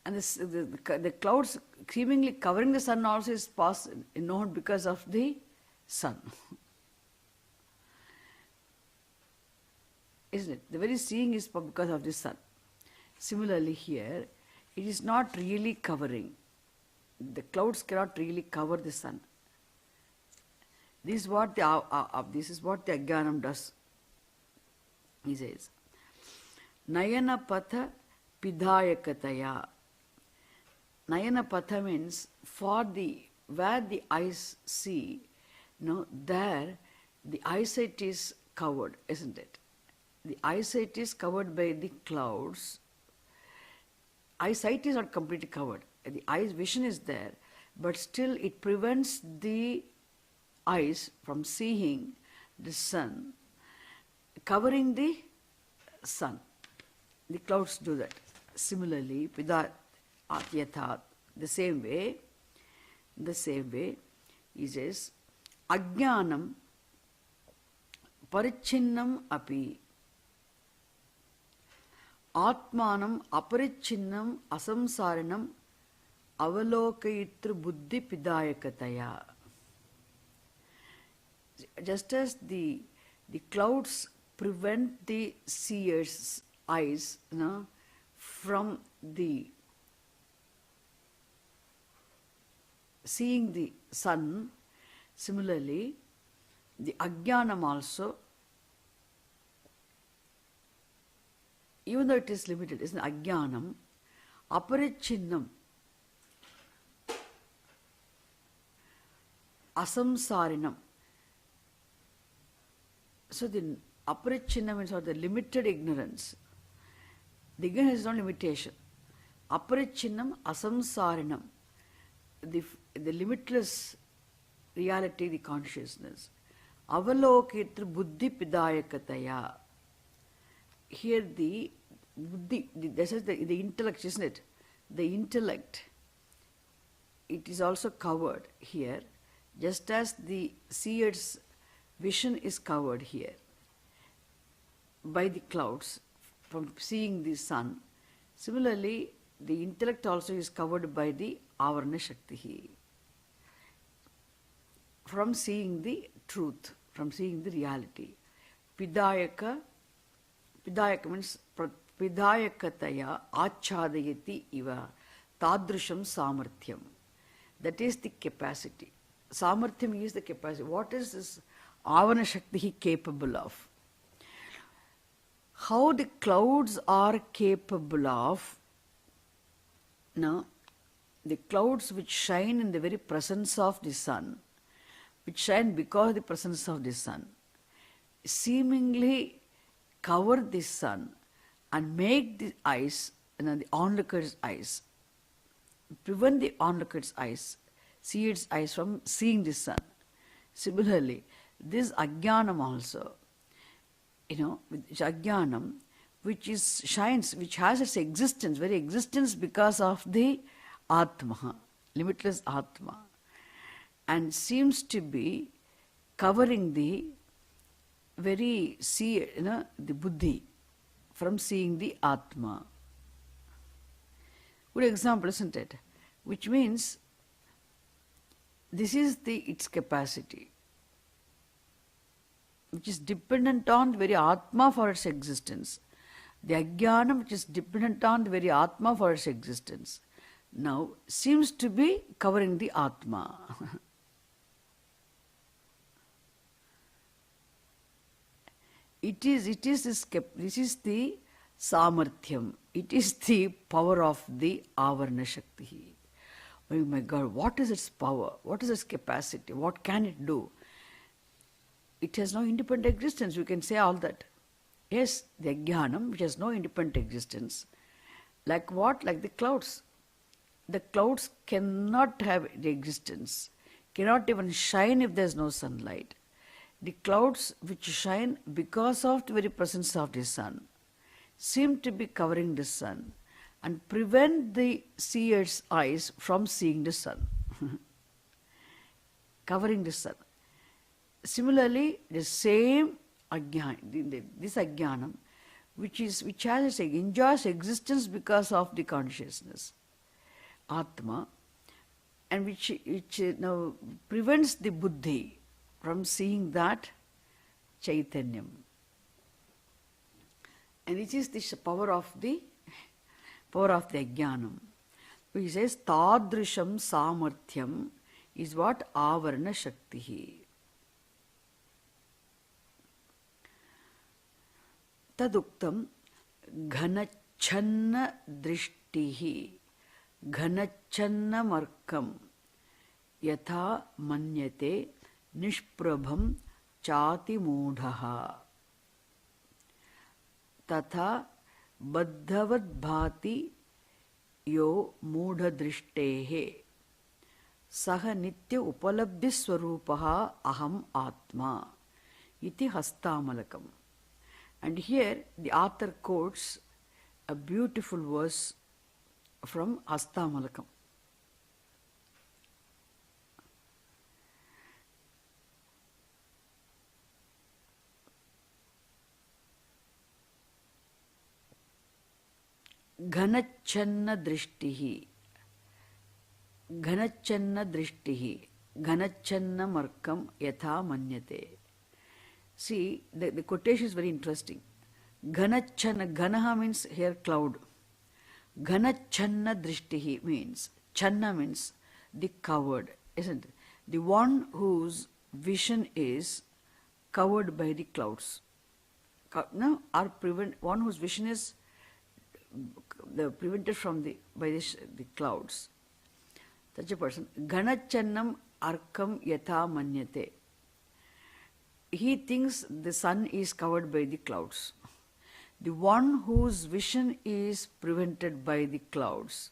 And the clouds seemingly covering the sun also is known because of the sun. Isn't it? The very seeing is because of the sun. Similarly here, it is not really covering. The clouds cannot really cover the sun. This is what the Ajnanam does. He says, Nayana Patha Pidhayakataya. Nayana Patha means where the eyes see, there the eyesight is covered, isn't it? The eyesight is covered by the clouds. Eyesight is not completely covered. The eye's vision is there, but still it prevents the eyes from seeing the sun, covering the sun. The clouds do that. Similarly, Yatha, the same way, he says, Ajnanam Parichinnam api Atmanam Aparichinnam Asamsaranam Avalokayitru Buddhi Pidayakataya. Just as the clouds prevent the seer's eyes from the seeing the sun, similarly, the Ajnanam also, even though it is limited, is an Ajnanam, Aparichinnam, Asamsarinam. So the Aparichinnam is the limited ignorance. The ignorance is not limitation. Aparichinnam asamsarinam, the limitless reality, the consciousness. Avalokitr buddhi pidayakataya. Here the buddhi, this is the intellect, isn't it? The intellect, it is also covered here, just as the seer's vision is covered here by the clouds from seeing the sun. Similarly, the intellect also is covered by the avarana shakti from seeing the truth, from seeing the reality. Pidayaka means pidayakataya achadayati iva tadrusham samarthyam. That is the capacity. Samarthyam is the capacity. What is this avarana shakti capable of? How the clouds are capable of, no, the clouds which shine in the very presence of the sun, which shine because of the presence of the sun, seemingly cover the sun and make the eyes, the onlooker's eyes, prevent the onlooker's eyes, seer's eyes from seeing the sun. Similarly, this ajnanam also, which ajnanam, which shines, which has its existence, very existence because of the Atma, limitless Atma, and seems to be covering the very the buddhi from seeing the Atma. Good example, isn't it? Which means this is its capacity, which is dependent on the very Atma for its existence. The Ajnanam, which is dependent on the very Atma for its existence, now seems to be covering the Atma. This is the samarthyam. It is the power of the avarana shakti. Oh my God, what is its power? What is its capacity? What can it do? It has no independent existence. We can say all that. Yes, the ajnanam, which has no independent existence. Like what? Like the clouds. The clouds cannot have the existence, cannot even shine if there is no sunlight. The clouds which shine because of the very presence of the sun seem to be covering the sun and prevent the seer's eyes from seeing the sun. Covering the sun. Similarly, the same ajnana, this ajnanam, which enjoys existence because of the consciousness, Atma, and which now prevents the buddhi from seeing that Chaitanyam. And it is the power of the Ajnanam. He says, Tadrisham Samarthyam is what? Avarana Shakti. Taduktam Ghanachanna Drishtihi Ghanachanna Markam Yatha Manyate Nishprabham Chati Mudhaha Tatha Baddhavad Bhati Yo Mudha Drishtehe Saha Nitya Upalabdhi Swarupaha Aham Atma Iti Hastamalakam. And here the author quotes a beautiful verse from Hastamalakam. Ghanachanna drishtihi, Ghanachanna drishtihi, Ghanachanna markam yatha manyate. See, the quotation is very interesting. Ghanachanna, Ghanaha means here cloud. Ghanachanna drishtihi means, Channa means the covered, isn't it? The one whose vision is covered by the clouds. No, or one whose vision is prevented from the clouds. Such a person. Ghanachannam arkam yatha manyate. He thinks the sun is covered by the clouds. The one whose vision is prevented by the clouds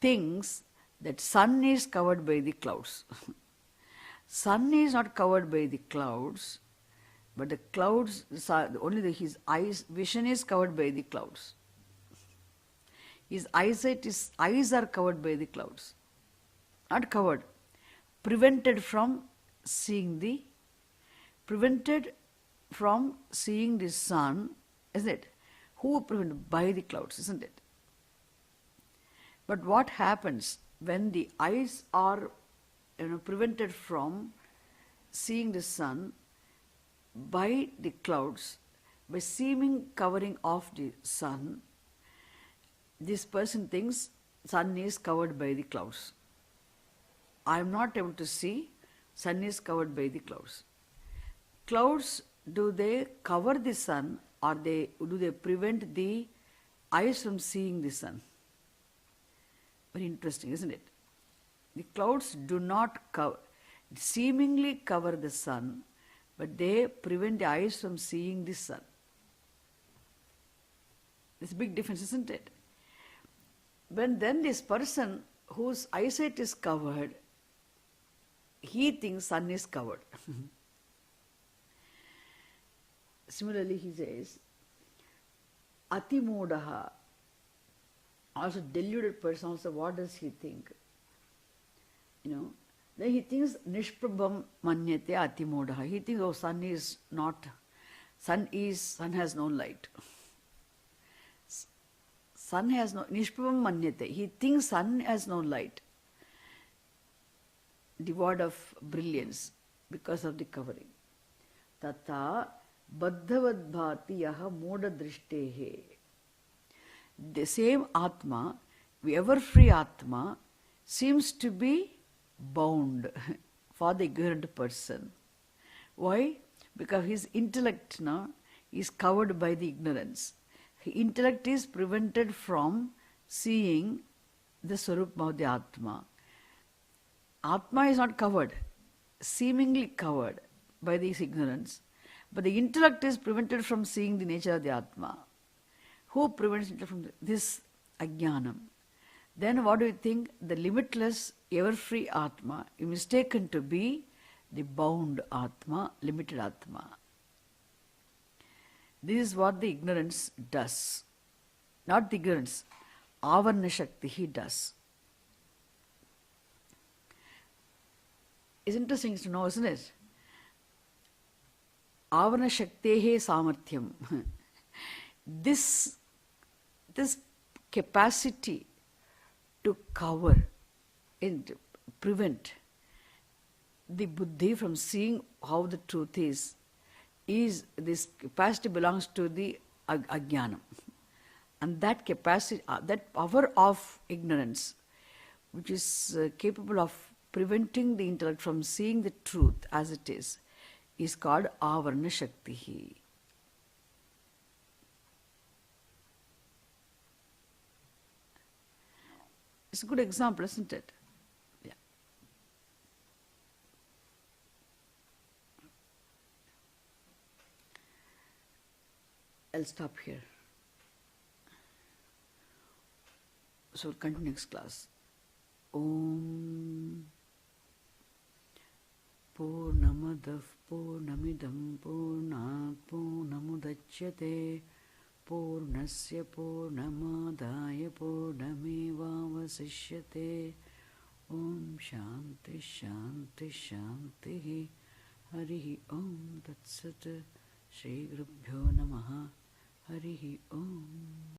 thinks that sun is covered by the clouds. Sun is not covered by the clouds, but the clouds, his eyes, vision is covered by the clouds. His eyes are covered by the clouds. Not covered, prevented from seeing the sun, isn't it? Who prevented? By the clouds, isn't it? But what happens when the eyes are prevented from seeing the sun by the clouds, by seeming covering of the sun? This person thinks sun is covered by the clouds. I am not able to see, sun is covered by the clouds. Clouds, do they cover the sun, or do they prevent the eyes from seeing the sun? Very interesting, isn't it? The clouds do not seemingly cover the sun, but they prevent the eyes from seeing the sun. There's a big difference, isn't it? When then this person whose eyesight is covered, he thinks sun is covered. Similarly, he says, Atimodaha, also deluded person, also what does he think? Then he thinks Nishprabham Manyate Atimodaha. He thinks, oh, sun has no light. Sun has no, Nishprabham Manyate. He thinks sun has no light, devoid of brilliance because of the covering. Tata Baddhavad Bhati Yaha Moda Drishtehe. The same Atma, the ever-free Atma, seems to be bound for the ignorant person. Why? Because his intellect is covered by the ignorance. His intellect is prevented from seeing the Swarupa of the Atma. Atma is not covered, seemingly covered by this ignorance, but the intellect is prevented from seeing the nature of the Atma. Who prevents it from this ajnanam? Then what do you think? The limitless, ever-free Atma is mistaken to be the bound Atma, limited Atma. This is what the ignorance does. Not the ignorance, Avarna Shakti he does. It's interesting to know, isn't it? Avarna Shaktehe Samarthyam. This capacity to cover and prevent the buddhi from seeing how the truth is this capacity belongs to the ajnanam. And that capacity, that power of ignorance, which is capable of preventing the intellect from seeing the truth as it is called Avarna Shaktihi. It's a good example, isn't it? Yeah. I'll stop here. So we'll continue next class. Om Purnamadav Purnamidam Purnat Purnamudachyate Purnasya Purnamadaya Purnamevavasishyate. Om Shanti Shanti Shanti. Harihi Om Tat Sat. Shri Gurubhyo Namaha. Harihi Om.